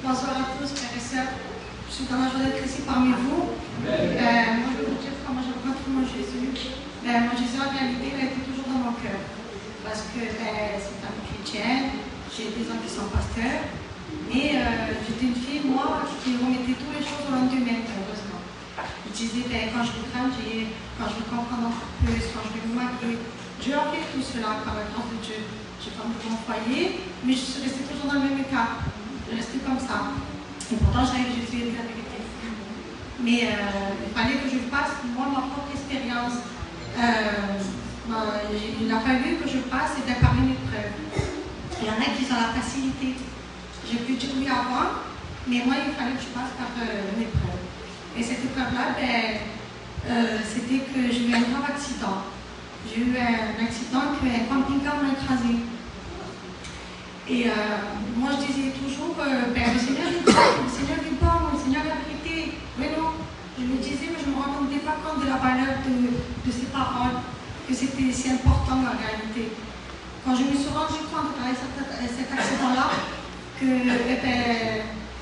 Bonsoir à tous, frères et sœurs. Je suis dans la joie d'être ici parmi vous. Moi, je vais vous dire comment j'ai rencontré mon Jésus. Mon Jésus, en réalité, il a été toujours dans mon cœur. Parce que c'est un chrétien, j'ai des hommes qui sont pasteurs. Mais j'étais une fille, moi, qui remettait toutes les choses au lendemain, malheureusement. Je disais, quand je vais grandir, quand je vais comprendre encore plus, quand je vais me marier, Dieu a fait tout cela par la grâce de Dieu. J'ai pas mon foyer, mais je suis restée toujours dans le même état. Je restais comme ça. Et pourtant, j'avais Jésus et la vérité. Mais il fallait que je passe, moi, ma propre expérience. Il a fallu que je passe et par une épreuve. Il y en a qui ont la facilité. J'ai pu dire oui avant, mais moi, il fallait que je passe par une épreuve. Et cette épreuve-là, c'était que j'ai eu un grave accident. J'ai eu un accident qu'un camping-car m'a écrasé. Et moi, je disais toujours, le Seigneur est bon, le Seigneur est bon, le Seigneur est la vérité. Mais non, je me disais, mais je ne me rendais pas compte de la valeur de ces paroles, que c'était si important en réalité. Quand je me suis rendu compte avec cet accident-là, que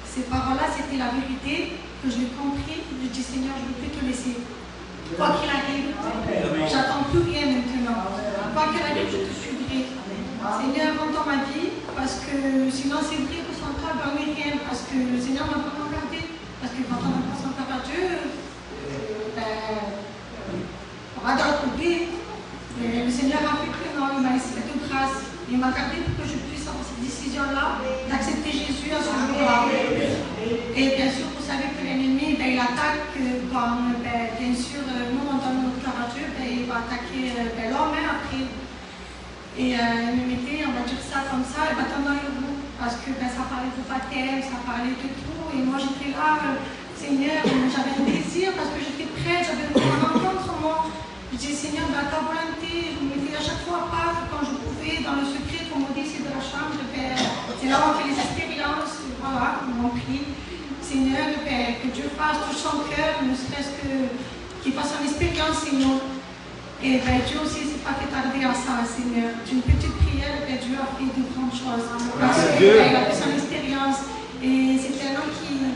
ces paroles-là, c'était la vérité, que je l'ai compris, je dis, Seigneur, je ne veux plus te laisser. Quoi qu'il arrive, j'attends plus rien maintenant. Quoi qu'il arrive, je te suivrai. Seigneur, rentre dans ma vie, parce que sinon c'est vrai que sans toi, on n'est rien, parce que le Seigneur m'a pas regardé. Parce que quand on n'a pas son cœur à Dieu, on va dans le côté. Le Seigneur a fait que non, il m'a laissé de grâce. Il m'a gardé pour que je puisse avoir cette décision-là, d'accepter Jésus à ce jour-là. Et bien sûr, vous savez que l'ennemi, il attaque quand, bien sûr, nous, on donne notre cœur à Dieu, il va attaquer l'homme après. Et il me mettait, on va dire ça comme ça, il va tomber dans le bout. Parce que ça parlait de baptême, ça parlait de tout. Et moi, j'étais là, Seigneur, j'avais un désir parce que j'étais prête, j'avais une rencontre. Moi, je disais, Seigneur, à ta volonté. Je me mettais à chaque fois à part quand je pouvais, dans le secret, comme on dit ici de la chambre. C'est là où on fait les expériences. Voilà, on prie. Seigneur, que Dieu fasse tout son cœur, ne serait-ce qu'il fasse une expérience, Seigneur. Et Dieu aussi ne s'est pas fait tarder à ça, Seigneur. D'une petite prière, Dieu a fait de grandes choses. Parce qu'il a fait son expérience. Et c'était un homme qui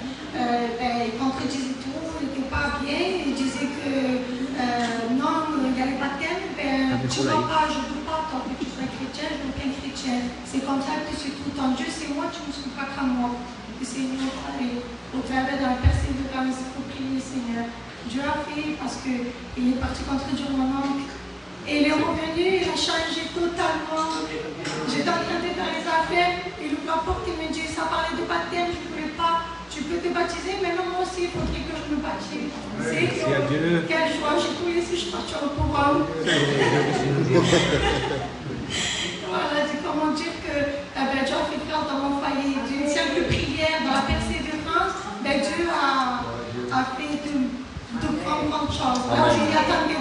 contredisait tout, il n'était pas bien. Il disait que non, il y a les baptêmes. Tu ne vois pas, je ne veux pas, tant que tu sois chrétien, je veux qu'un chrétien. C'est comme ça que c'est tout. En Dieu, c'est moi, tu ne suis pas comme moi. Et Seigneur, au travers de la persévérance, il faut prier, Seigneur. Dieu a fait parce qu'il est parti contredire mon oncle. Et il est revenu, il a changé totalement. J'étais en train de faire les affaires, il ouvre la porte, il me dit, ça parlait de baptême, je ne voulais pas. Tu peux te baptiser, mais non, moi aussi, il faudrait que je me baptise. C'est quel choix, j'ai tout laissé, je suis partie au programme. Voilà, c'est comment dire que Dieu a fait faire dans mon foyer d'une simple prière, dans la persévérance, Dieu a fait de grandes choses. Là, je n'y attendais